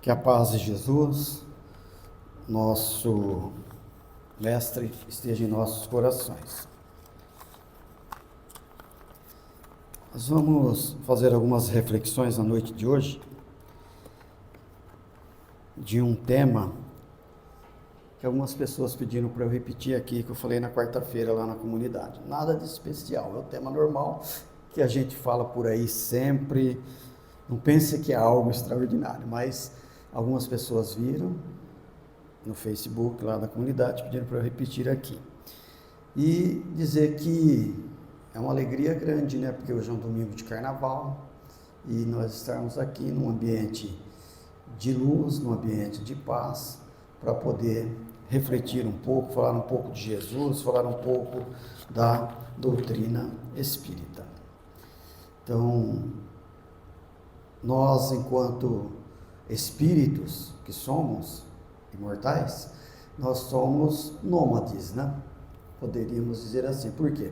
Que a paz de Jesus, nosso Mestre, esteja em nossos corações. Nós vamos fazer algumas reflexões na noite de hoje de um tema que algumas pessoas pediram para eu repetir aqui, que eu falei na quarta-feira lá na comunidade. Nada de especial, é o tema normal que a gente fala por aí sempre. Não pense que é algo extraordinário, mas algumas pessoas viram no Facebook lá da comunidade, pediram para eu repetir aqui. E dizer que é uma alegria grande, né? Porque hoje é um domingo de carnaval e nós estamos aqui num ambiente de luz, num ambiente de paz, para poder refletir um pouco, falar um pouco de Jesus, falar um pouco da doutrina espírita. Então, nós, enquanto espíritos que somos imortais, nós somos nômades, né? Poderíamos dizer assim. Por quê?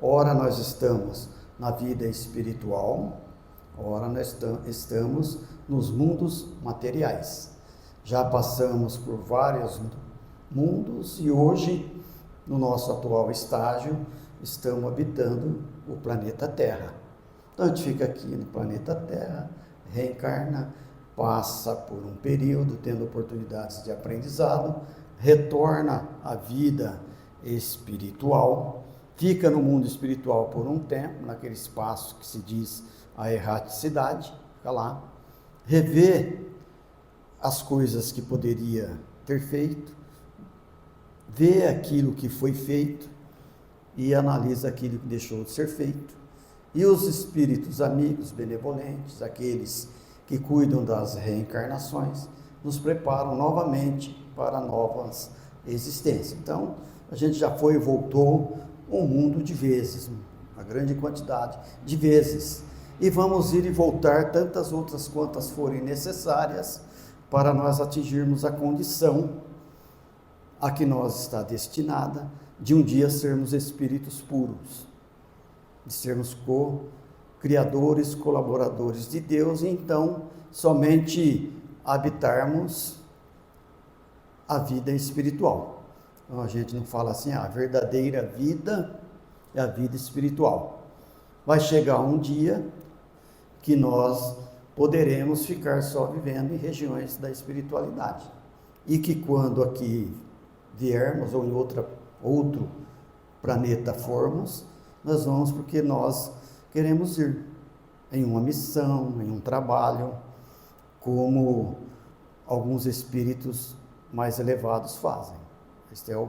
Ora nós estamos na vida espiritual, ora nós estamos nos mundos materiais. Já passamos por vários mundos e hoje, no nosso atual estágio, estamos habitando o planeta Terra. Então a gente fica aqui no planeta Terra, reencarna, passa por um período tendo oportunidades de aprendizado, retorna à vida espiritual, fica no mundo espiritual por um tempo, naquele espaço que se diz a erraticidade, fica lá, revê as coisas que poderia ter feito, vê aquilo que foi feito e analisa aquilo que deixou de ser feito. E os espíritos amigos, benevolentes, aqueles que cuidam das reencarnações, nos preparam novamente para novas existências. Então, a gente já foi e voltou um mundo de vezes, uma grande quantidade de vezes. E vamos ir e voltar tantas outras quantas forem necessárias para nós atingirmos a condição a que nós está destinada de um dia sermos espíritos puros, de sermos co-criadores, colaboradores de Deus, e então somente habitarmos a vida espiritual. Então a gente não fala assim, a verdadeira vida é a vida espiritual. Vai chegar um dia que nós poderemos ficar só vivendo em regiões da espiritualidade. E que quando aqui viermos ou em outro planeta formos, nós vamos porque nós queremos ir em uma missão, em um trabalho, como alguns espíritos mais elevados fazem. Esta é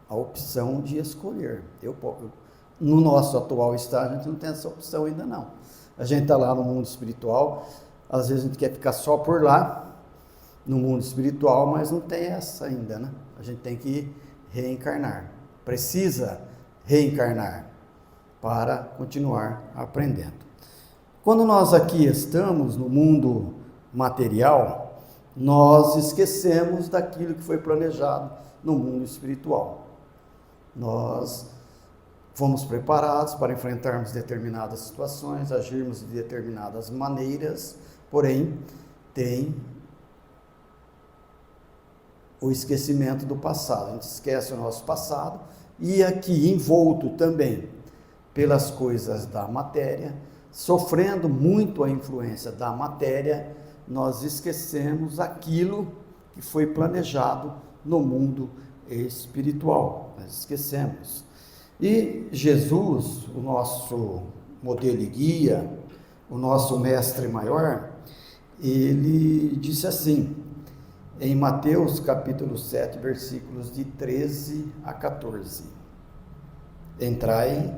a opção de escolher. No nosso atual estágio, a gente não tem essa opção ainda não. A gente está lá no mundo espiritual, às vezes a gente quer ficar só por lá, no mundo espiritual, mas não tem essa ainda, né? A gente tem que reencarnar. Precisa reencarnar para continuar aprendendo. Quando nós aqui estamos no mundo material, nós esquecemos daquilo que foi planejado no mundo espiritual. Nós fomos preparados para enfrentarmos determinadas situações, agirmos de determinadas maneiras, porém, tem o esquecimento do passado. A gente esquece o nosso passado e aqui envolto também pelas coisas da matéria, sofrendo muito a influência da matéria, nós esquecemos aquilo que foi planejado no mundo espiritual. Nós esquecemos. E Jesus, o nosso modelo e guia, o nosso mestre maior, ele disse assim, em Mateus capítulo 7, versículos de 13 a 14. Entrai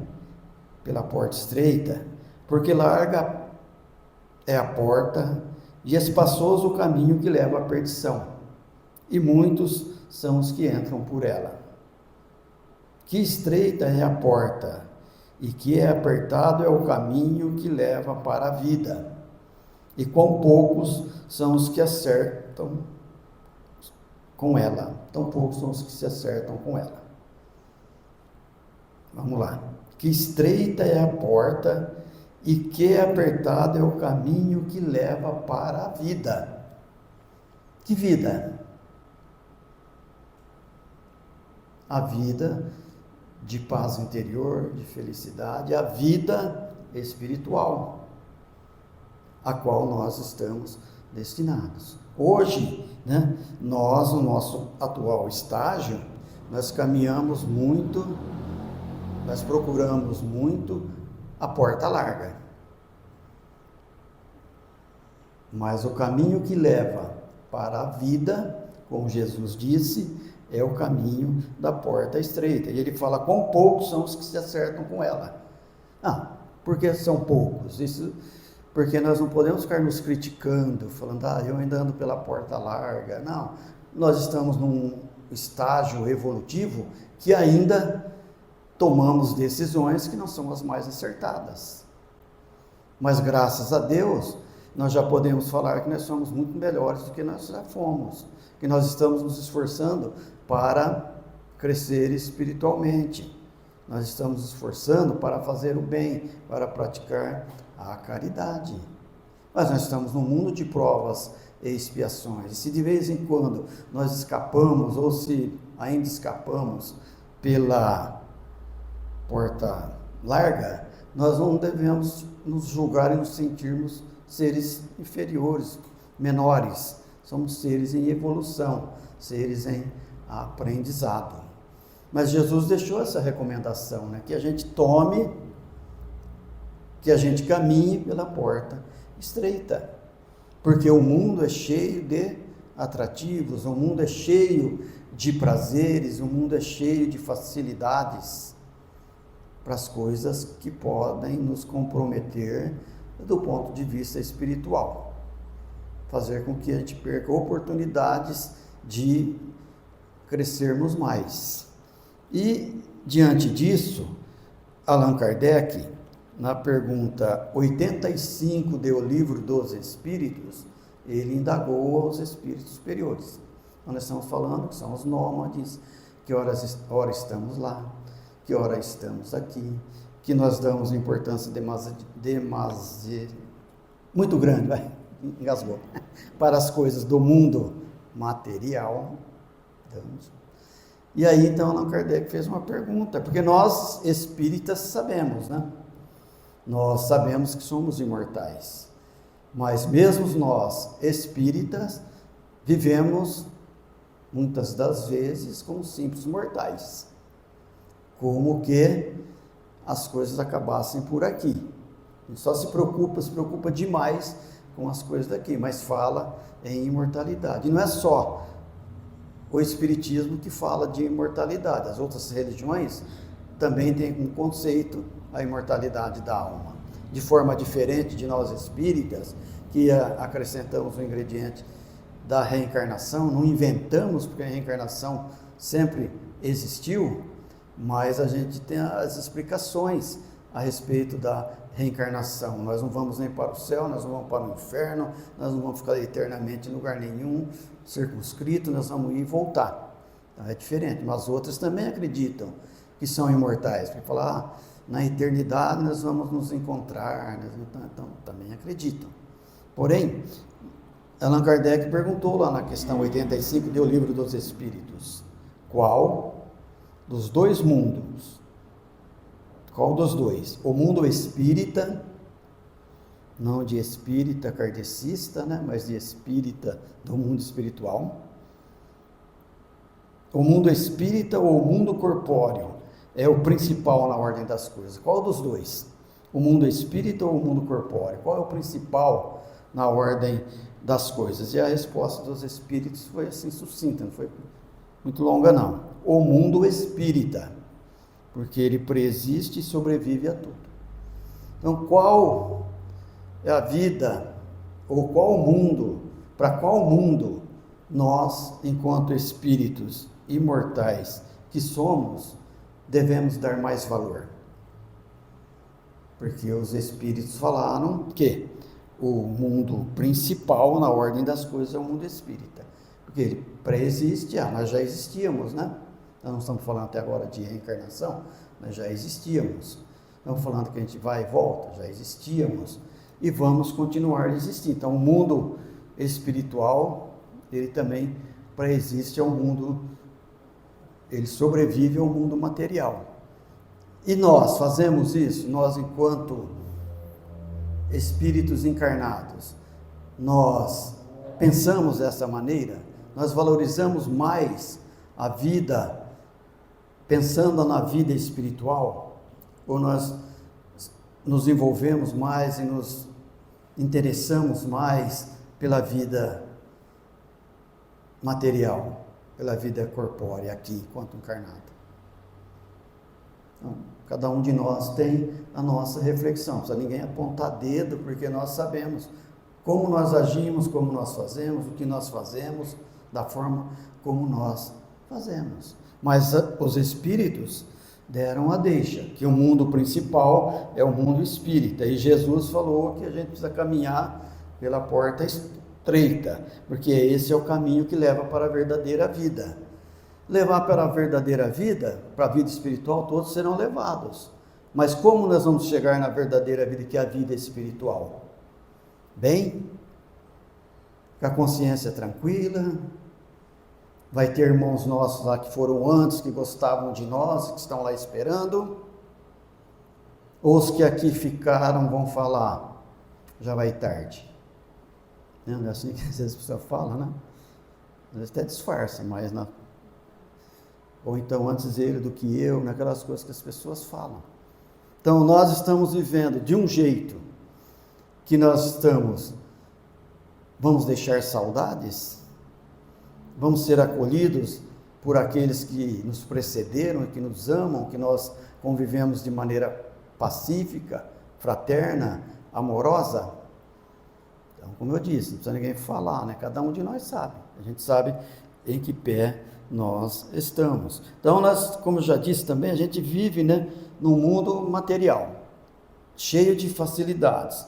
pela porta estreita, porque larga é a porta e espaçoso o caminho que leva à perdição, e muitos são os que entram por ela. Que estreita é a porta, e que é apertado é o caminho que leva para a vida, e quão poucos são os que acertam com ela. Tão poucos são os que se acertam com ela. Vamos lá. Que estreita é a porta e que apertado é o caminho que leva para a vida. Que vida? A vida de paz interior, de felicidade, a vida espiritual, a qual nós estamos destinados. Hoje, né, nós, no nosso atual estágio, nós caminhamos muito, nós procuramos muito a porta larga. Mas o caminho que leva para a vida, como Jesus disse, é o caminho da porta estreita. E ele fala, quão poucos são os que se acertam com ela. Por que são poucos? Isso porque nós não podemos ficar nos criticando, falando, eu ainda ando pela porta larga. Não, nós estamos num estágio evolutivo que ainda tomamos decisões que não são as mais acertadas. Mas graças a Deus, nós já podemos falar que nós somos muito melhores do que nós já fomos, que nós estamos nos esforçando para crescer espiritualmente. Nós estamos nos esforçando para fazer o bem, para praticar a caridade. Mas nós estamos num mundo de provas e expiações. E se de vez em quando nós escapamos, ou se ainda escapamos pela porta larga, nós não devemos nos julgar e nos sentirmos seres inferiores, menores. Somos seres em evolução, seres em aprendizado. Mas Jesus deixou essa recomendação, né? Que a gente tome, que a gente caminhe pela porta estreita. Porque o mundo é cheio de atrativos, o mundo é cheio de prazeres, o mundo é cheio de facilidades para as coisas que podem nos comprometer do ponto de vista espiritual. Fazer com que a gente perca oportunidades de crescermos mais. E, diante disso, Allan Kardec, na pergunta 85 do Livro dos Espíritos, ele indagou aos espíritos superiores. Nós estamos falando que são os nômades, que ora estamos lá, que ora estamos aqui, que nós damos importância muito grande, engasgou, para as coisas do mundo material. E aí, então, Allan Kardec fez uma pergunta, porque nós, espíritas, sabemos, né? Nós sabemos que somos imortais, mas mesmo nós, espíritas, vivemos, muitas das vezes, como simples mortais, como que as coisas acabassem por aqui. A gente só se preocupa demais com as coisas daqui, mas fala em imortalidade. E não é só o Espiritismo que fala de imortalidade, as outras religiões também têm um conceito, a imortalidade da alma. De forma diferente de nós espíritas, que acrescentamos o ingrediente da reencarnação, não inventamos, porque a reencarnação sempre existiu, mas a gente tem as explicações a respeito da reencarnação. Nós não vamos nem para o céu, nós não vamos para o inferno, nós não vamos ficar eternamente em lugar nenhum, circunscrito, nós vamos ir e voltar. Então é diferente, mas outras também acreditam que são imortais, porque falar, na eternidade nós vamos nos encontrar, então também acreditam. Porém, Allan Kardec perguntou lá na questão 85 do Livro dos Espíritos, qual dos dois mundos, qual dos dois? O mundo espírita, não de espírita kardecista, né, mas de espírita do mundo espiritual. O mundo espírita ou o mundo corpóreo é o principal na ordem das coisas. Qual dos dois? O mundo espírita ou o mundo corpóreo? Qual é o principal na ordem das coisas? E a resposta dos espíritos foi assim sucinta, não foi muito longa não. O mundo espírita, porque ele preexiste e sobrevive a tudo. Então, qual é a vida, ou qual mundo, para qual mundo nós, enquanto espíritos imortais que somos, devemos dar mais valor? Porque os espíritos falaram que o mundo principal na ordem das coisas é o mundo espírita, porque ele pré-existe, nós já existíamos, né? Nós não estamos falando até agora de reencarnação, nós já existíamos. Estamos falando que a gente vai e volta, já existíamos e vamos continuar a existir. Então, o mundo espiritual ele também pré-existe ao mundo, ele sobrevive ao mundo material. E nós fazemos isso? Nós, enquanto espíritos encarnados, nós pensamos dessa maneira? Nós valorizamos mais a vida, pensando na vida espiritual? Ou nós nos envolvemos mais e nos interessamos mais pela vida material, pela vida corpórea aqui, enquanto encarnado? Então, cada um de nós tem a nossa reflexão, não precisa ninguém apontar dedo, porque nós sabemos como nós agimos, como nós fazemos, o que nós fazemos, da forma como nós fazemos. Mas os espíritos deram a deixa, que o mundo principal é o mundo espírita, e Jesus falou que a gente precisa caminhar pela porta estreita, porque esse é o caminho que leva para a verdadeira vida. Levar para a verdadeira vida, para a vida espiritual, todos serão levados. Mas como nós vamos chegar na verdadeira vida, que é a vida espiritual? Bem, com a consciência tranquila, vai ter irmãos nossos lá que foram antes, que gostavam de nós, que estão lá esperando, ou os que aqui ficaram vão falar, já vai tarde. Não é assim que às vezes a pessoa fala, né? Às vezes até disfarça, mas ou então antes ele do que eu, naquelas coisas que as pessoas falam. Então nós estamos vivendo de um jeito que nós vamos deixar saudades? Vamos ser acolhidos por aqueles que nos precederam, que nos amam, que nós convivemos de maneira pacífica, fraterna, amorosa? Então, como eu disse, não precisa ninguém falar, né? Cada um de nós sabe. A gente sabe em que pé nós estamos. Então, nós, como eu já disse também, a gente vive, né, num mundo material, cheio de facilidades,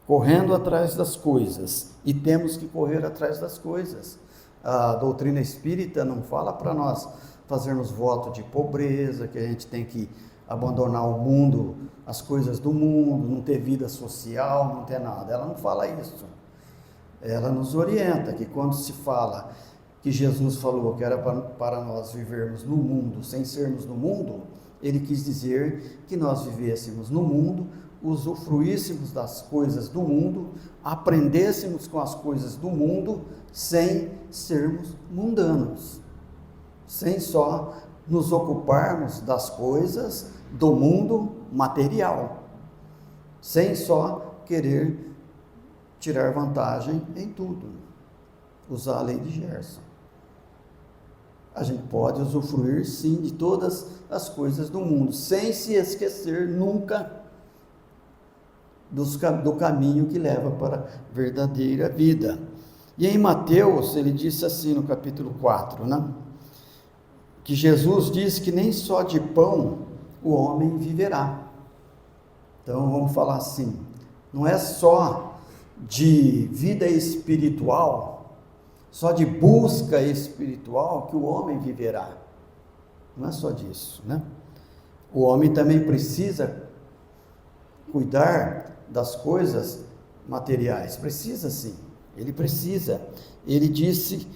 correndo atrás das coisas, e temos que correr atrás das coisas. A doutrina espírita não fala para nós fazermos voto de pobreza, que a gente tem que abandonar o mundo, as coisas do mundo, não ter vida social, não ter nada. Ela não fala isso. Ela nos orienta que quando se fala que Jesus falou que era para nós vivermos no mundo sem sermos no mundo, ele quis dizer que nós vivêssemos no mundo, usufruíssemos das coisas do mundo, aprendêssemos com as coisas do mundo, sem sermos mundanos, sem só nos ocuparmos das coisas do mundo material, sem só querer tirar vantagem em tudo, usar a lei de Gerson. A gente pode usufruir sim de todas as coisas do mundo, sem se esquecer nunca do caminho que leva para a verdadeira vida. E em Mateus, ele disse assim no capítulo 4, né? Que Jesus diz que nem só de pão o homem viverá. Então vamos falar assim, não é só de vida espiritual, só de busca espiritual que o homem viverá. Não é só disso, né? O homem também precisa cuidar das coisas materiais. Precisa sim, ele precisa. Ele disse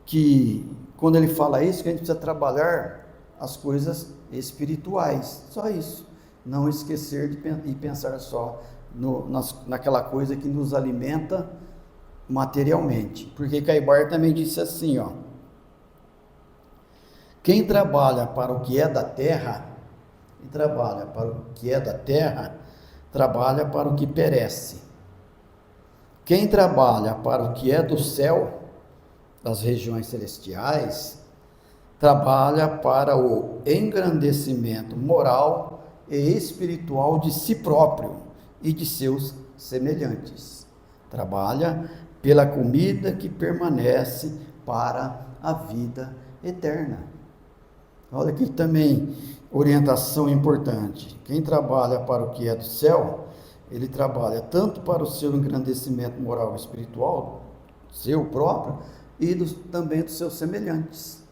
que, quando ele fala isso, que a gente precisa trabalhar as coisas espirituais. Só isso. Não esquecer de pensar só naquela coisa que nos alimenta materialmente, porque Caibar também disse assim, ó: quem trabalha para o que é da terra, trabalha para o que perece. Quem trabalha para o que é do céu, das regiões celestiais, trabalha para o engrandecimento moral e espiritual de si próprio e de seus semelhantes. Trabalha pela comida que permanece para a vida eterna. Olha aqui também, orientação importante. Quem trabalha para o que é do céu, ele trabalha tanto para o seu engrandecimento moral e espiritual, seu próprio, e também dos seus semelhantes.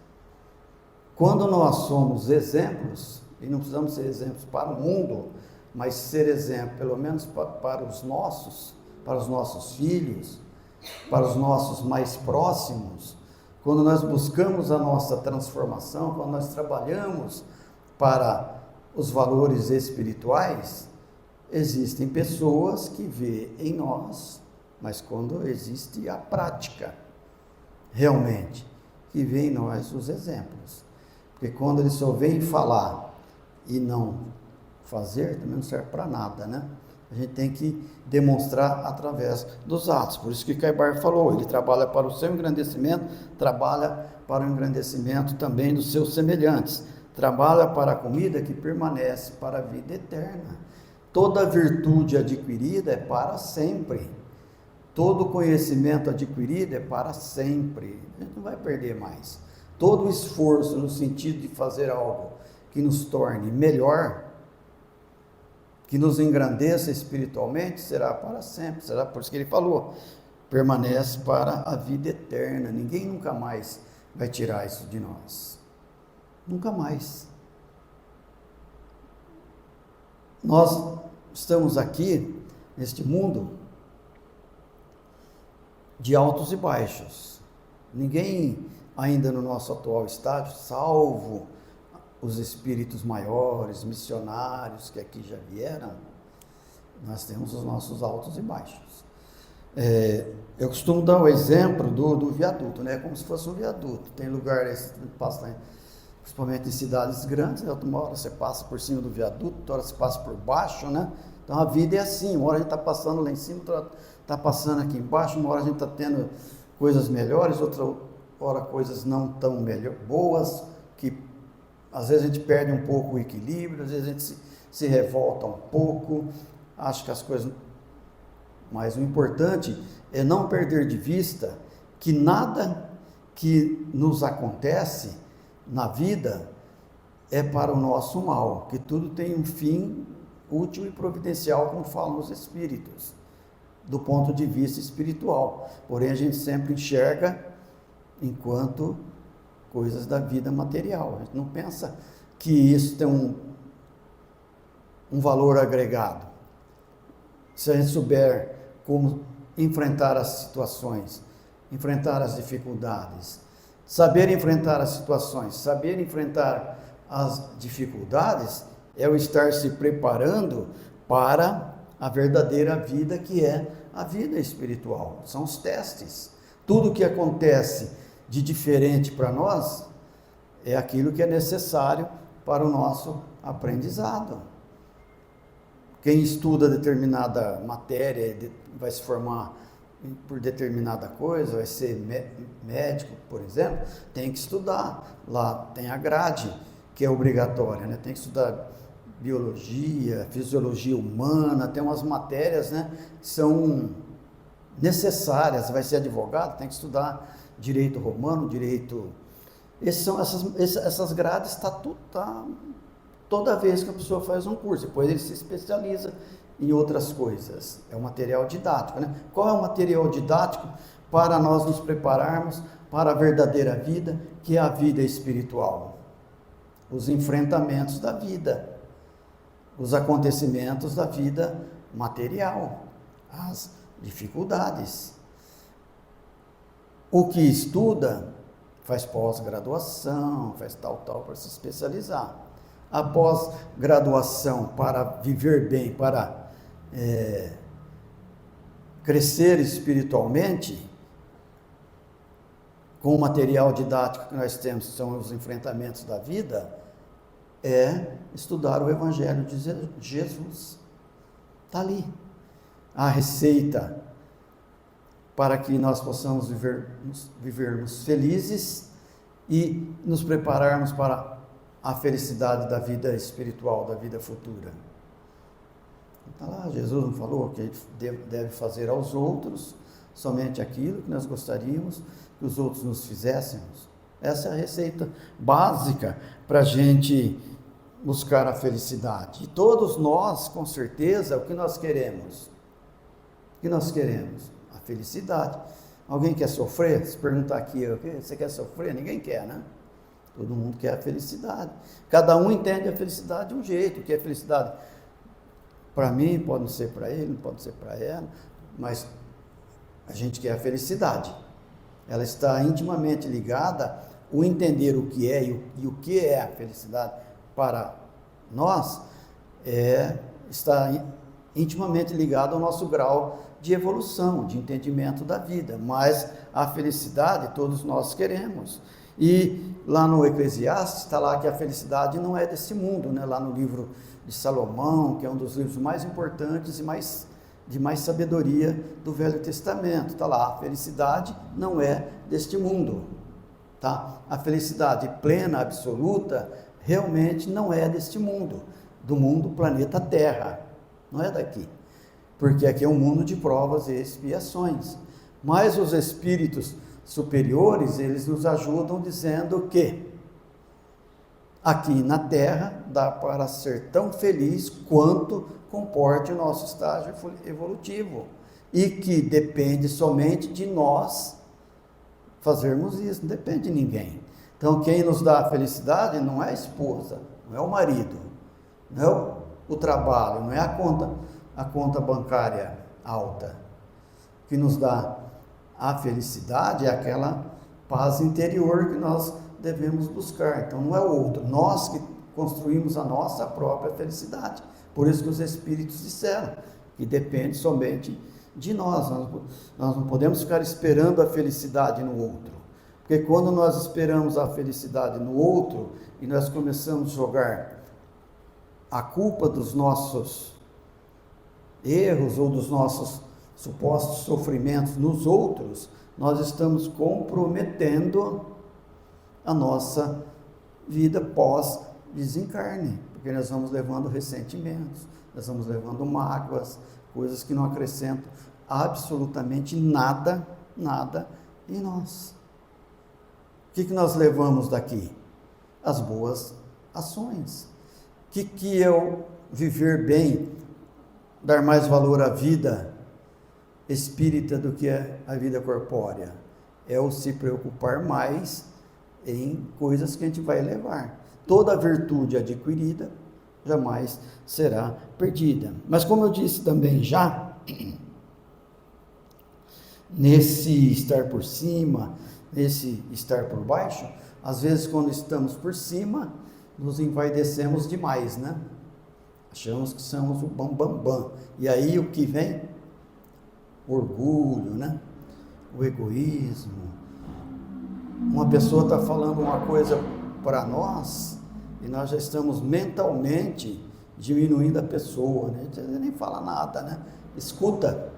Quando nós somos exemplos, e não precisamos ser exemplos para o mundo, mas ser exemplo, pelo menos para os nossos filhos, para os nossos mais próximos, quando nós buscamos a nossa transformação, quando nós trabalhamos para os valores espirituais, existem pessoas que vê em nós, mas quando existe a prática, realmente, que vê em nós os exemplos. Porque quando eles só vêm falar e não fazer, também não serve para nada, né? A gente tem que demonstrar através dos atos. Por isso que Caibar falou, ele trabalha para o seu engrandecimento, trabalha para o engrandecimento também dos seus semelhantes. Trabalha para a comida que permanece para a vida eterna. Toda virtude adquirida é para sempre. Todo conhecimento adquirido é para sempre. A gente não vai perder mais. Todo esforço no sentido de fazer algo que nos torne melhor, que nos engrandeça espiritualmente, será para sempre. Será por isso que ele falou, permanece para a vida eterna. Ninguém nunca mais vai tirar isso de nós. Nunca mais. Nós estamos aqui, neste mundo, de altos e baixos. Ninguém ainda no nosso atual estágio, salvo os espíritos maiores, missionários que aqui já vieram, nós temos os nossos altos e baixos. Eu costumo dar o exemplo do viaduto, né? Como se fosse um viaduto. Tem lugares que passam, principalmente em cidades grandes, né? Uma hora você passa por cima do viaduto, outra hora você passa por baixo, né? Então a vida é assim, uma hora a gente está passando lá em cima, outra hora está passando aqui embaixo, uma hora a gente está tendo coisas melhores, outra hora coisas não tão boas, que às vezes a gente perde um pouco o equilíbrio, às vezes a gente se revolta um pouco, acho que as coisas... Mas o importante é não perder de vista que nada que nos acontece na vida é para o nosso mal, que tudo tem um fim útil e providencial, como falam os espíritos, do ponto de vista espiritual. Porém, a gente sempre enxerga enquanto coisas da vida material. A gente não pensa que isso tem um valor agregado. Se a gente souber como enfrentar as situações, enfrentar as dificuldades, saber enfrentar as situações, saber enfrentar as dificuldades, é o estar se preparando para a verdadeira vida, que é a vida espiritual. São os testes. Tudo que acontece de diferente para nós é aquilo que é necessário para o nosso aprendizado. Quem estuda determinada matéria vai se formar por determinada coisa, vai ser médico, por exemplo, tem que estudar. Lá tem a grade, que é obrigatória, né? Tem que estudar biologia, fisiologia humana, tem umas matérias, né, que são necessárias. Vai ser advogado, tem que estudar direito romano, direito... Essas grades toda vez que a pessoa faz um curso, depois ele se especializa em outras coisas. É o material didático, né? Qual é o material didático para nós nos prepararmos para a verdadeira vida, que é a vida espiritual? Os enfrentamentos da vida, os acontecimentos da vida material, as dificuldades. O que estuda faz pós-graduação, faz tal para se especializar. A pós-graduação para viver bem, para crescer espiritualmente, com o material didático que nós temos, que são os enfrentamentos da vida, é estudar o Evangelho de Jesus. Está ali. A receita para que nós possamos vivermos felizes e nos prepararmos para a felicidade da vida espiritual, da vida futura. Está lá, Jesus não falou que a gente deve fazer aos outros somente aquilo que nós gostaríamos que os outros nos fizéssemos. Essa é a receita básica para a gente buscar a felicidade. E todos nós, com certeza, o que nós queremos? O que nós queremos? A felicidade. Alguém quer sofrer? Se perguntar aqui, você quer sofrer? Ninguém quer, né? Todo mundo quer a felicidade. Cada um entende a felicidade de um jeito. O que é felicidade para mim pode não ser para ele, não pode ser para ela, mas A gente quer a felicidade. Ela está intimamente ligada, o entender o que é e o que é a felicidade para nós, está intimamente ligado ao nosso grau de evolução, de entendimento da vida. Mas a felicidade todos nós queremos. E lá no Eclesiastes está lá que a felicidade não é desse mundo, né? Lá no livro de Salomão, que é um dos livros mais importantes e de mais sabedoria do Velho Testamento. Está lá, a felicidade não é deste mundo. Tá? A felicidade plena, absoluta, realmente não é deste mundo, do mundo planeta Terra, não é daqui, porque aqui é um mundo de provas e expiações. Mas os espíritos superiores, eles nos ajudam dizendo que aqui na Terra dá para ser tão feliz quanto comporte o nosso estágio evolutivo, e que depende somente de nós fazermos isso, não depende de ninguém. Então quem nos dá a felicidade não é a esposa, não é o marido, não é o trabalho, não é a conta bancária alta. O que nos dá a felicidade é aquela paz interior que nós devemos buscar. Então não é o outro, nós que construímos a nossa própria felicidade. Por isso que os espíritos disseram que depende somente de nós. Nós não podemos ficar esperando a felicidade no outro, porque quando nós esperamos a felicidade no outro e nós começamos a jogar a culpa dos nossos erros ou dos nossos supostos sofrimentos nos outros, nós estamos comprometendo a nossa vida pós-desencarne, porque nós vamos levando ressentimentos, nós vamos levando mágoas, coisas que não acrescentam absolutamente nada em nós. O que nós levamos daqui? As boas ações. O que é o viver bem, dar mais valor à vida espírita do que a vida corpórea? É o se preocupar mais em coisas que a gente vai levar. Toda virtude adquirida jamais será perdida. Mas como eu disse também já, nesse estar por cima, nesse estar por baixo, às vezes quando estamos por cima, nos envaidecemos demais, né? Achamos que somos o bam. E aí o que vem? O orgulho, né? O egoísmo. Uma pessoa está falando uma coisa para nós e nós já estamos mentalmente diminuindo a pessoa, né? A gente nem fala nada, né? Escuta,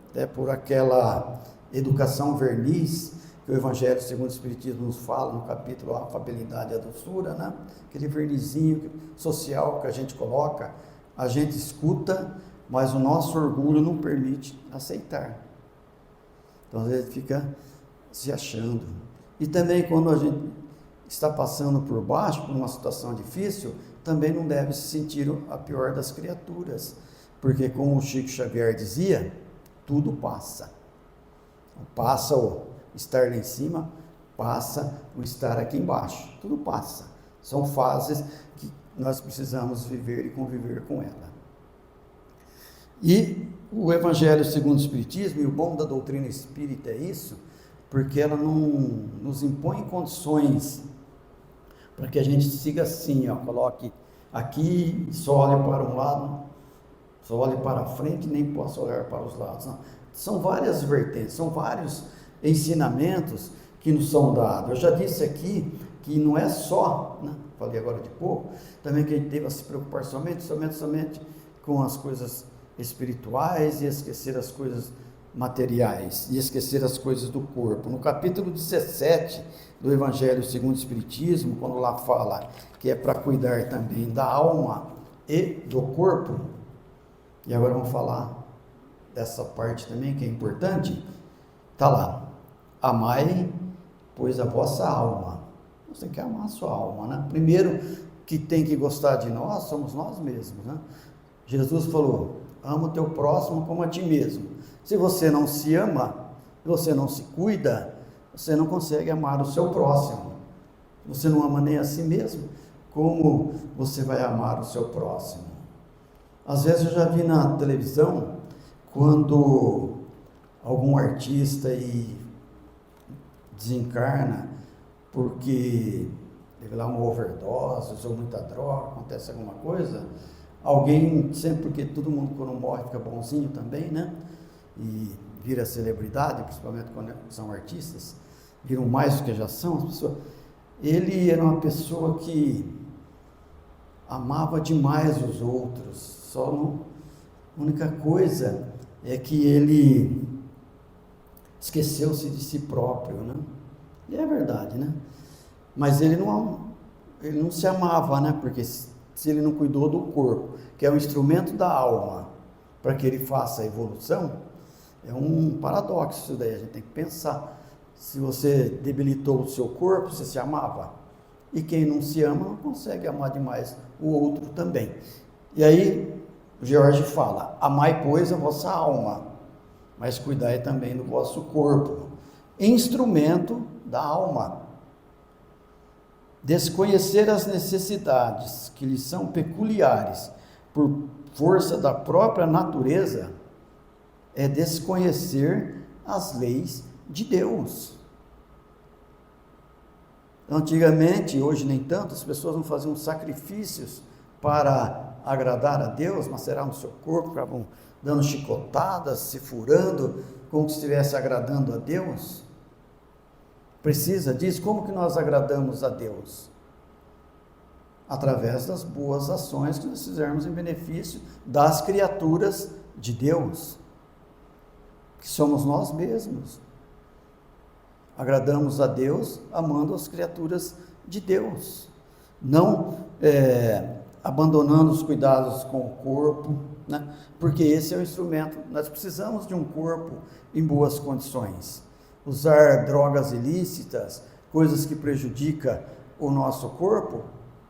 até por aquela educação verniz que o Evangelho segundo o Espiritismo nos fala no capítulo A Afabilidade e a Doçura, né? Aquele vernizinho social que a gente coloca, a gente escuta, mas o nosso orgulho não permite aceitar. Então às vezes fica se achando. E também quando a gente está passando por baixo, por uma situação difícil, também não deve se sentir a pior das criaturas, porque como o Chico Xavier dizia, tudo passa. Passa o estar lá em cima, passa o estar aqui embaixo, tudo passa. São fases que nós precisamos viver e conviver com ela. E o Evangelho segundo o Espiritismo, e o bom da doutrina espírita é isso, porque ela não nos impõe condições para que a gente siga assim, ó, coloque aqui, só olhe para um lado, só olhe para a frente, nem possa olhar para os lados. Não. São várias vertentes, são vários ensinamentos que nos são dados. Eu já disse aqui que não é só, né, falei agora de pouco, também que a gente deva se preocupar somente com as coisas espirituais e esquecer as coisas materiais, e esquecer as coisas do corpo. No capítulo 17 do Evangelho segundo o Espiritismo, quando lá fala que é para cuidar também da alma e do corpo, e agora vamos falar dessa parte também que é importante, está lá, amai, pois a vossa alma. Você tem que amar a sua alma, né? Primeiro que tem que gostar de nós, somos nós mesmos, né? Jesus falou, ama o teu próximo como a ti mesmo. Se você não se ama, você não se cuida, você não consegue amar o seu próximo. Você não ama nem a si mesmo, como você vai amar o seu próximo? Às vezes eu já vi na televisão, quando algum artista e desencarna porque teve lá uma overdose, usou muita droga, acontece alguma coisa, alguém, sempre porque todo mundo quando morre fica bonzinho também, né? E vira celebridade, principalmente quando são artistas, viram mais do que já são as pessoas. Ele era uma pessoa que amava demais os outros, a única coisa é que ele esqueceu-se de si próprio, né? E é verdade, né? Mas ele não se amava, né? Porque se ele não cuidou do corpo, que é um instrumento da alma, para que ele faça a evolução, é um paradoxo isso daí, a gente tem que pensar. Se você debilitou o seu corpo, você se amava. E quem não se ama não consegue amar demais o outro também. E aí, George fala, amai, pois, a vossa alma, mas cuidai também do vosso corpo, instrumento da alma. Desconhecer as necessidades que lhes são peculiares por força da própria natureza é desconhecer as leis de Deus. Antigamente, hoje nem tanto, as pessoas não faziam sacrifícios para agradar a Deus, maceravam o seu corpo, ficavam dando chicotadas, se furando, como se estivesse agradando a Deus. Precisa disso? Como que nós agradamos a Deus? Através das boas ações que nós fizermos em benefício das criaturas de Deus, que somos nós mesmos. Agradamos a Deus amando as criaturas de Deus, não abandonando os cuidados com o corpo, né? Porque esse é o instrumento, nós precisamos de um corpo em boas condições. Usar drogas ilícitas, coisas que prejudicam o nosso corpo,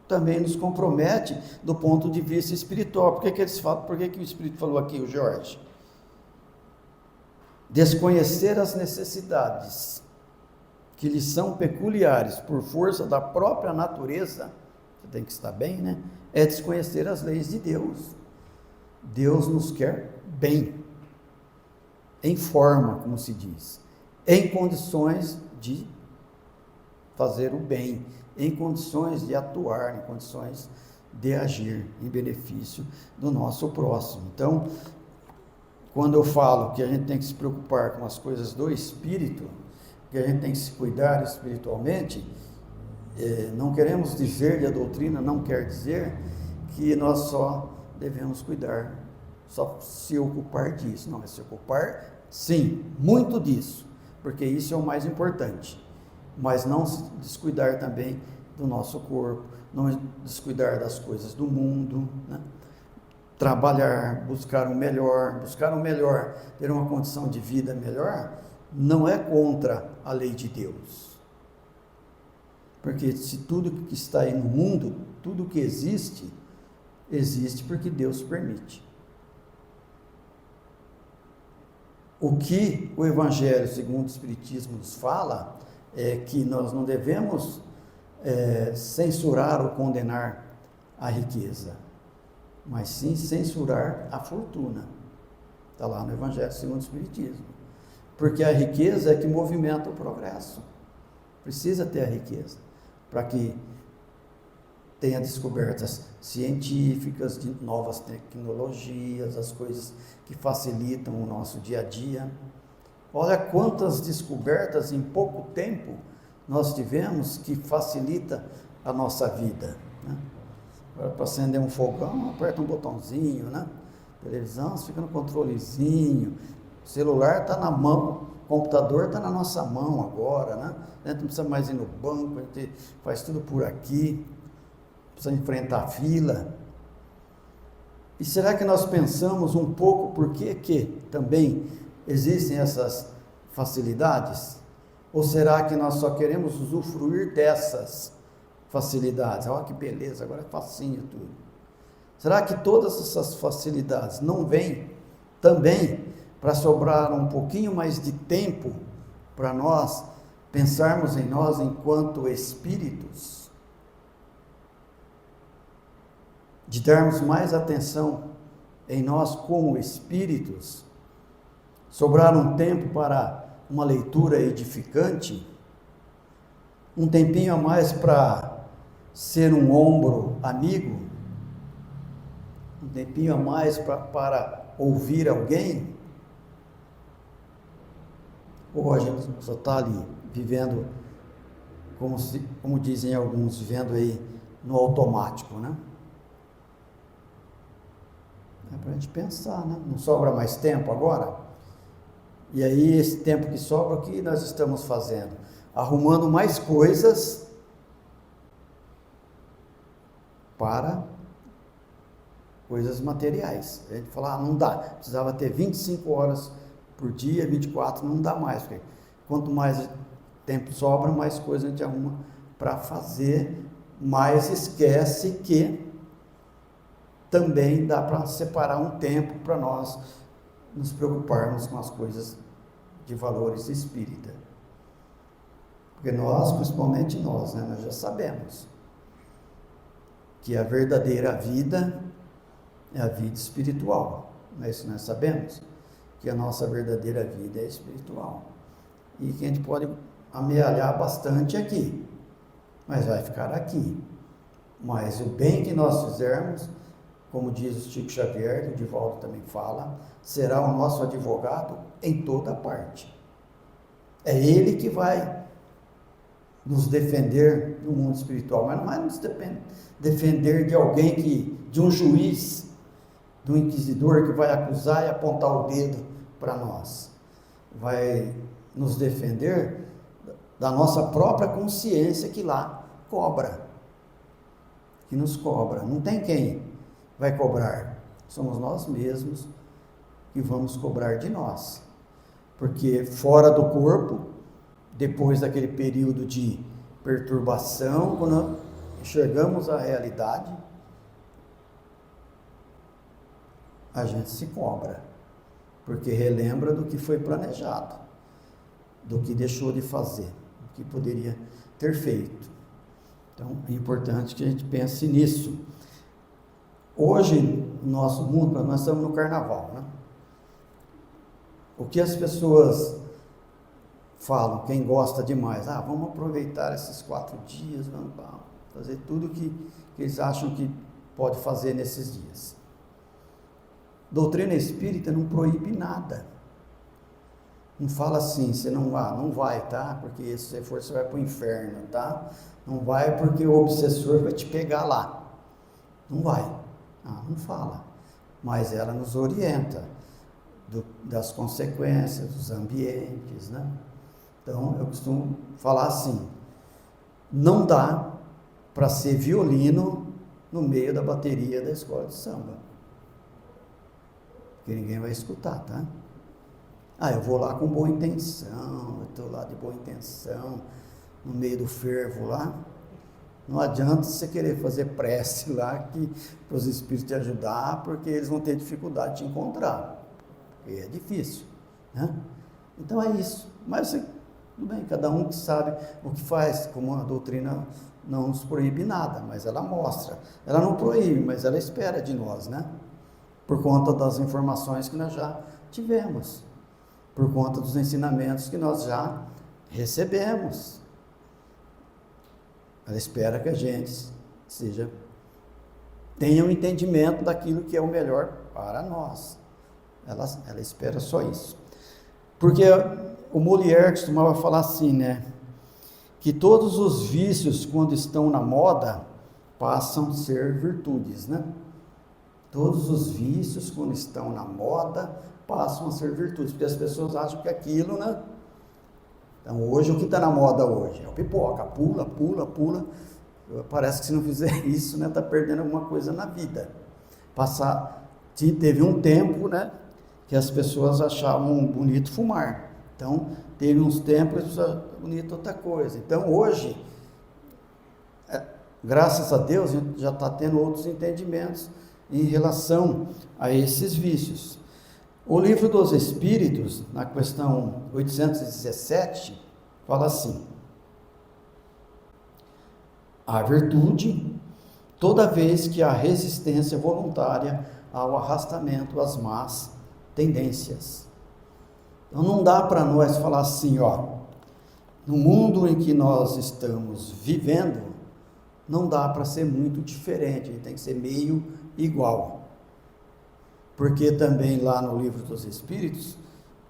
também nos compromete do ponto de vista espiritual. Por que eles falam? Por que o Espírito falou aqui, o Jorge? Desconhecer as necessidades que lhes são peculiares por força da própria natureza, você tem que estar bem, né? É desconhecer as leis de Deus. Deus nos quer bem, em forma, como se diz, em condições de fazer o bem, em condições de atuar, em condições de agir em benefício do nosso próximo. Então, quando eu falo que a gente tem que se preocupar com as coisas do Espírito, que a gente tem que se cuidar espiritualmente, não queremos dizer, e a doutrina não quer dizer, que nós só devemos cuidar, só se ocupar disso. Não, é se ocupar, sim, muito disso, porque isso é o mais importante, mas não se descuidar também do nosso corpo, não descuidar das coisas do mundo, né? Trabalhar, buscar o melhor, ter uma condição de vida melhor, não é contra a lei de Deus. Porque se tudo que está aí no mundo, tudo que existe, existe porque Deus permite. O que o Evangelho, segundo o Espiritismo, nos fala, é que nós não devemos censurar ou condenar a riqueza, mas sim censurar a fortuna. Está lá no Evangelho segundo o Espiritismo. Porque a riqueza é que movimenta o progresso. Precisa ter a riqueza para que tenha descobertas científicas, de novas tecnologias, as coisas que facilitam o nosso dia a dia. Olha quantas descobertas em pouco tempo nós tivemos que facilita a nossa vida, né? Agora, para acender um fogão, aperta um botãozinho, né? Televisão, você fica no controlezinho, o celular está na mão, o computador está na nossa mão agora, né? A gente não precisa mais ir no banco, a gente faz tudo por aqui, não precisa enfrentar fila. E será que nós pensamos um pouco por que também existem essas facilidades? Ou será que nós só queremos usufruir dessas facilidades? Olha que beleza, agora é facinho tudo. Será que todas essas facilidades não vêm também para sobrar um pouquinho mais de tempo para nós pensarmos em nós enquanto espíritos? De darmos mais atenção em nós como espíritos, sobrar um tempo para uma leitura edificante, um tempinho a mais para ser um ombro amigo, um tempinho a mais para ouvir alguém, ou a gente só está ali vivendo, como dizem alguns, vivendo aí no automático, né? É para a gente pensar, né? Não sobra mais tempo agora? E aí, esse tempo que sobra, o que nós estamos fazendo? Arrumando mais coisas para coisas materiais. A gente fala, não dá, precisava ter 25 horas por dia, 24, não dá mais, porque quanto mais tempo sobra, mais coisa a gente arruma para fazer, mas esquece que também dá para separar um tempo para nós nos preocuparmos com as coisas de valores espírita. Porque nós, principalmente nós, né, nós já sabemos que a verdadeira vida é a vida espiritual. Não é isso que nós sabemos? Que a nossa verdadeira vida é espiritual. E que a gente pode amealhar bastante aqui, mas vai ficar aqui. Mas o bem que nós fizermos, como diz o Chico Xavier, o Divaldo também fala, será o nosso advogado em toda parte. É ele que vai nos defender no mundo espiritual, mas não vai nos defender de alguém de um juiz, de um inquisidor que vai acusar e apontar o dedo para nós. Vai nos defender da nossa própria consciência que lá cobra, que nos cobra. Não tem quem vai cobrar, somos nós mesmos que vamos cobrar de nós, porque fora do corpo, depois daquele período de perturbação, quando enxergamos a realidade, a gente se cobra, porque relembra do que foi planejado, do que deixou de fazer, do que poderia ter feito. Então, é importante que a gente pense nisso. Hoje, no nosso mundo, nós estamos no carnaval, né? O que as pessoas falam, quem gosta demais, vamos aproveitar esses 4 dias, vamos fazer tudo que eles acham que pode fazer nesses dias. Doutrina espírita não proíbe nada. Não fala assim, você não vai, tá? Porque se você for, você vai para o inferno, tá? Não vai porque o obsessor vai te pegar lá. Não vai. Não fala. Mas ela nos orienta das consequências, dos ambientes, né? Então, eu costumo falar assim, não dá para ser violino no meio da bateria da escola de samba. Porque ninguém vai escutar, tá? Eu vou lá com boa intenção, eu estou lá de boa intenção, no meio do fervo lá. Não adianta você querer fazer prece lá para os espíritos te ajudar, porque eles vão ter dificuldade de te encontrar. E é difícil, né? Então é isso. Mas tudo bem, cada um que sabe o que faz, como a doutrina não nos proíbe nada, mas ela mostra. Ela não proíbe, mas ela espera de nós, né? Por conta das informações que nós já tivemos, por conta dos ensinamentos que nós já recebemos. Ela espera que a gente tenha um entendimento daquilo que é o melhor para nós. Ela espera só isso. Porque o Molière costumava falar assim, né? Que todos os vícios, quando estão na moda, passam a ser virtudes, né? Todos os vícios, quando estão na moda, passam a ser virtudes, porque as pessoas acham que aquilo, né? Então, hoje, o que está na moda hoje? É o pipoca, pula. Parece que se não fizer isso, né, está perdendo alguma coisa na vida. Teve um tempo, né, que as pessoas achavam bonito fumar. Então, teve uns tempos que achavam bonito outra coisa. Então, hoje, graças a Deus, a gente já está tendo outros entendimentos em relação a esses vícios. O Livro dos Espíritos, na questão 817, fala assim: a virtude, toda vez que há resistência voluntária ao arrastamento às más tendências. Então não dá para nós falar assim, ó, no mundo em que nós estamos vivendo, não dá para ser muito diferente, tem que ser meio igual. Porque também lá no Livro dos Espíritos,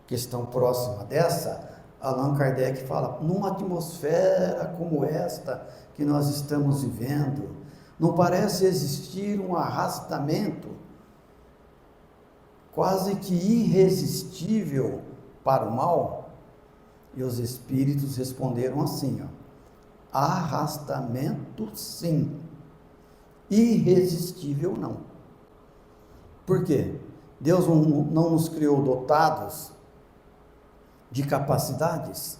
questão próxima dessa, Allan Kardec fala, numa atmosfera como esta que nós estamos vivendo, não parece existir um arrastamento quase que irresistível para o mal? E os espíritos responderam assim, ó, arrastamento sim, irresistível não. Por quê? Deus não nos criou dotados de capacidades?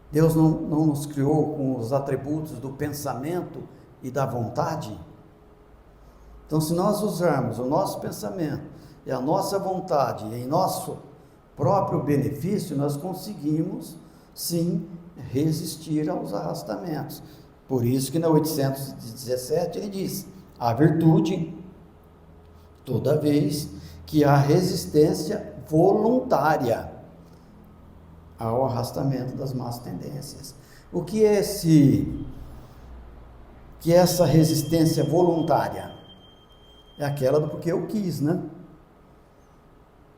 Deus não nos criou com os atributos do pensamento e da vontade? Então, se nós usarmos o nosso pensamento e a nossa vontade em nosso próprio benefício, nós conseguimos, sim, resistir aos arrastamentos. Por isso que na 817 ele diz, a virtude, toda vez que há resistência voluntária ao arrastamento das más tendências. O que é essa resistência voluntária? É aquela do porque eu quis, né?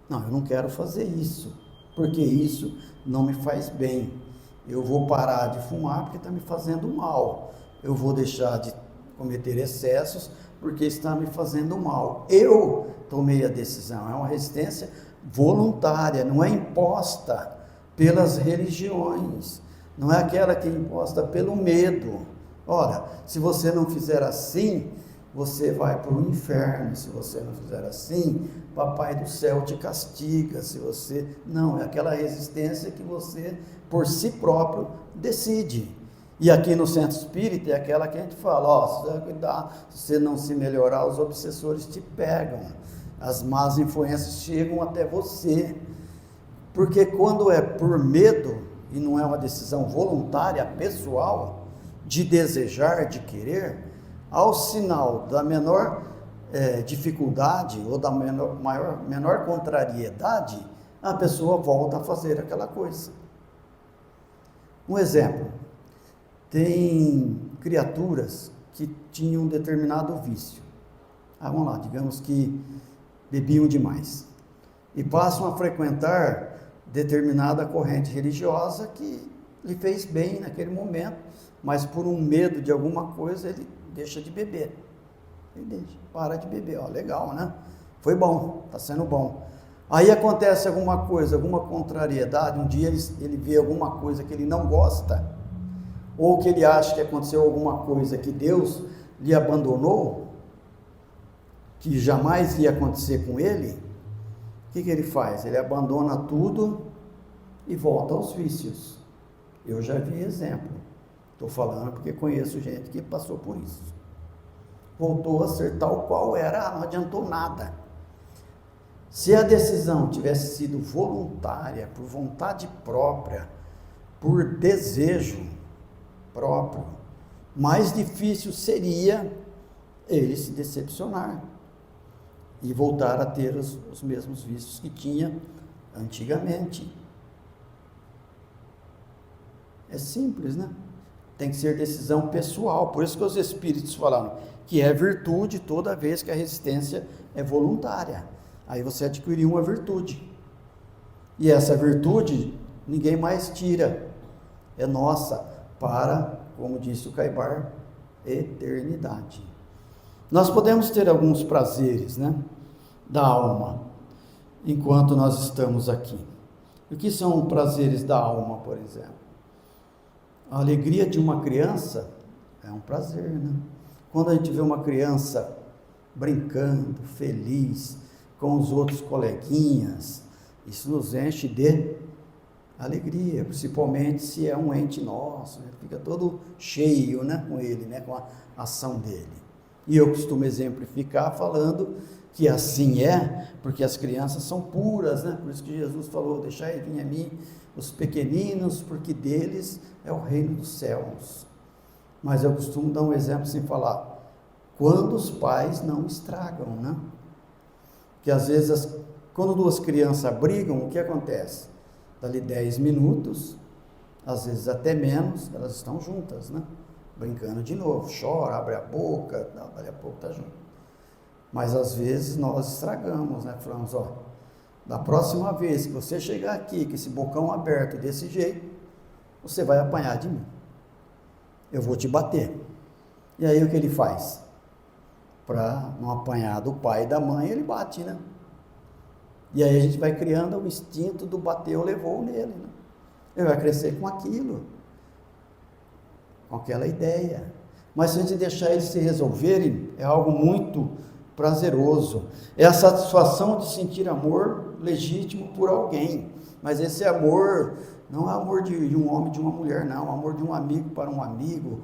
Não, eu não quero fazer isso, porque isso não me faz bem. Eu vou parar de fumar porque está me fazendo mal. Eu vou deixar de cometer excessos porque está me fazendo mal. Eu tomei a decisão. É uma resistência voluntária, não é imposta pelas religiões. Não é aquela que é imposta pelo medo. Ora, se você não fizer assim, você vai para o inferno. Se você não fizer assim, Papai do céu te castiga. Se você... Não, é aquela resistência que você, por si próprio, decide. E aqui no Centro Espírita é aquela que a gente fala, ó, se você cuidar, se você não se melhorar, os obsessores te pegam. As más influências chegam até você. Porque quando é por medo, e não é uma decisão voluntária, pessoal, de desejar, de querer, ao sinal da menor dificuldade ou da menor contrariedade, a pessoa volta a fazer aquela coisa. Um exemplo, tem criaturas que tinham um determinado vício. Vamos lá, digamos que bebiam demais e passam a frequentar determinada corrente religiosa que lhe fez bem naquele momento, mas por um medo de alguma coisa ele deixa de beber. Ele deixa, para de beber, ó, legal, né? Foi bom, está sendo bom. Aí acontece alguma coisa, alguma contrariedade, um dia ele vê alguma coisa que ele não gosta, ou que ele acha que aconteceu alguma coisa que Deus lhe abandonou, que jamais ia acontecer com ele. O que ele faz? Ele abandona tudo e volta aos vícios. Eu já vi exemplo. Estou falando porque conheço gente que passou por isso. Voltou a ser tal qual era, não adiantou nada. Se a decisão tivesse sido voluntária, por vontade própria, por desejo próprio, mais difícil seria ele se decepcionar e voltar a ter os mesmos vícios que tinha antigamente. É simples, né? Tem que ser decisão pessoal. Por isso que os espíritos falaram que é virtude toda vez que a resistência é voluntária. Aí você adquiriu uma virtude. E essa virtude ninguém mais tira. É nossa para, como disse o Caibar, eternidade. Nós podemos ter alguns prazeres, né, da alma, enquanto nós estamos aqui. O que são prazeres da alma, por exemplo? A alegria de uma criança é um prazer, né? Quando a gente vê uma criança brincando, feliz, com os outros coleguinhas, isso nos enche de alegria, principalmente se é um ente nosso, né? Fica todo cheio, né, com ele, né, com a ação dele. E eu costumo exemplificar falando que assim é, porque as crianças são puras, né? Por isso que Jesus falou, deixai vir a mim os pequeninos, porque deles é o reino dos céus. Mas eu costumo dar um exemplo sem falar, quando os pais não estragam, né? Que às vezes, quando duas crianças brigam, o que acontece? dali 10 minutos, às vezes até menos, elas estão juntas, né? Brincando de novo, chora, abre a boca, dali a pouco está junto. Mas às vezes nós estragamos, né? Falamos, ó, da próxima vez que você chegar aqui com esse bocão aberto desse jeito, você vai apanhar de mim. Eu vou te bater. E aí o que ele faz? Para não apanhar do pai e da mãe, ele bate, né? E aí a gente vai criando o instinto do bater ou levou nele, né? Ele vai crescer com aquilo, com aquela ideia. Mas se a gente deixar eles se resolverem, é algo muito prazeroso. É a satisfação de sentir amor legítimo por alguém. Mas esse amor não é amor de um homem e de uma mulher, não. É amor de um amigo para um amigo,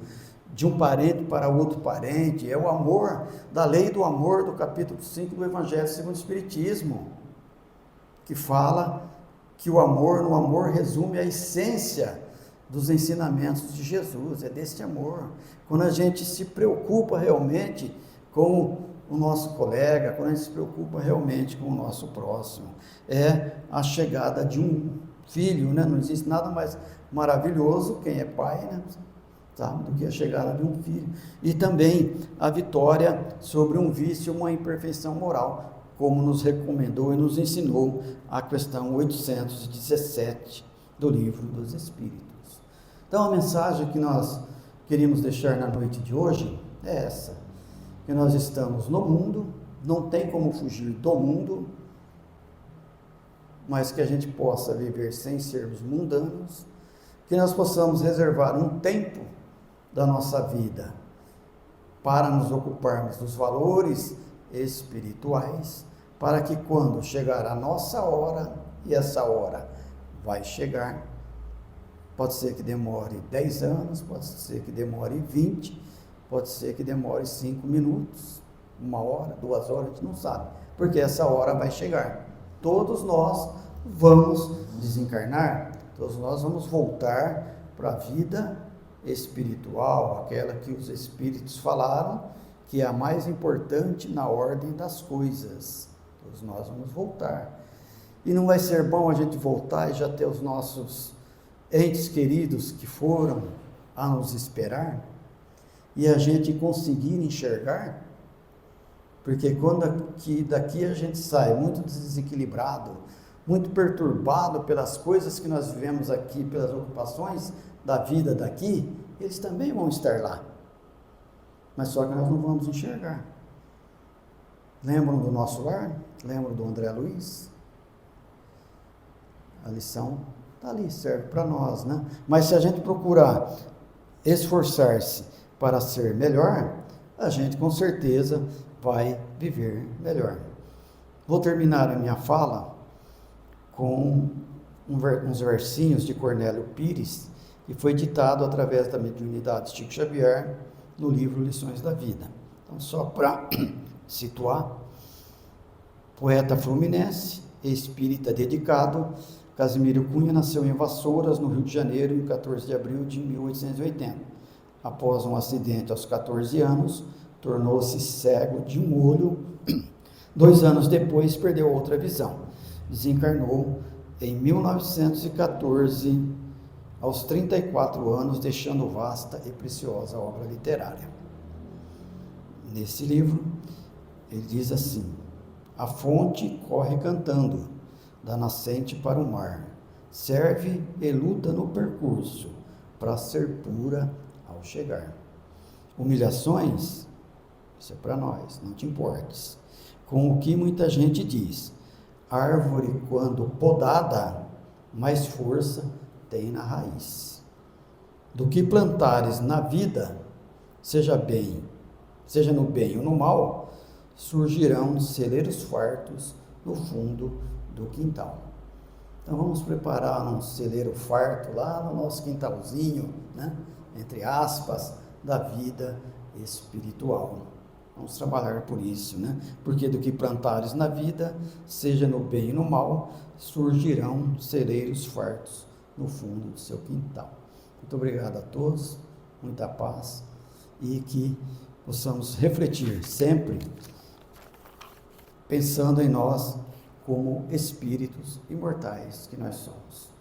de um parente para outro parente. É o amor da lei do amor, do capítulo 5 do Evangelho segundo o Espiritismo, que fala que o amor, no amor, resume a essência dos ensinamentos de Jesus. É desse amor. Quando a gente se preocupa realmente com o nosso colega, quando a gente se preocupa realmente com o nosso próximo, é a chegada de um filho, né? Não existe nada mais maravilhoso, quem é pai, né? Sabe, do que a chegada de um filho. E também a vitória sobre um vício, uma imperfeição moral, como nos recomendou e nos ensinou a questão 817 do Livro dos Espíritos. Então, a mensagem que nós queríamos deixar na noite de hoje é essa: que nós estamos no mundo, não tem como fugir do mundo, mas que a gente possa viver sem sermos mundanos, que nós possamos reservar um tempo da nossa vida para nos ocuparmos dos valores espirituais, para que quando chegar a nossa hora, e essa hora vai chegar, pode ser que demore 10 anos, pode ser que demore 20, pode ser que demore 5 minutos, 1 hora, 2 horas, a gente não sabe, porque essa hora vai chegar. Todos nós vamos desencarnar, todos nós vamos voltar para a vida espiritual, aquela que os Espíritos falaram, que é a mais importante na ordem das coisas. Todos nós vamos voltar. E não vai ser bom a gente voltar e já ter os nossos entes queridos que foram a nos esperar, e a gente conseguir enxergar? Porque quando daqui a gente sai muito desequilibrado, muito perturbado pelas coisas que nós vivemos aqui, pelas ocupações da vida daqui, eles também vão estar lá. Mas só que nós não vamos enxergar. Lembram do nosso lar? Lembram do André Luiz? A lição está ali, serve para nós, né? Mas se a gente procurar esforçar-se para ser melhor, a gente com certeza vai viver melhor. Vou terminar a minha fala com uns versinhos de Cornélio Pires, que foi ditado através da mediunidade de Chico Xavier no livro Lições da Vida. Então, só para situar: poeta fluminense, espírita dedicado, Casimiro Cunha nasceu em Vassouras, no Rio de Janeiro, em 14 de abril de 1880. Após um acidente aos 14 anos, tornou-se cego de um olho. 2 anos depois, perdeu outra visão. Desencarnou em 1914, aos 34 anos, deixando vasta e preciosa obra literária. Nesse livro, ele diz assim: a fonte corre cantando, da nascente para o mar, serve e luta no percurso, para ser pura ao chegar. Humilhações, isso é para nós, não te importes. Com o que muita gente diz: árvore, quando podada, mais força tem na raiz. Do que plantares na vida, seja no bem ou no mal, surgirão celeiros fartos no fundo do quintal. Então vamos preparar um celeiro farto lá no nosso quintalzinho, né? Entre aspas, da vida espiritual. Vamos trabalhar por isso, né? Porque do que plantares na vida, seja no bem e no mal, surgirão celeiros fartos no fundo do seu quintal. Muito obrigado a todos, muita paz, e que possamos refletir sempre pensando em nós como espíritos imortais que nós somos.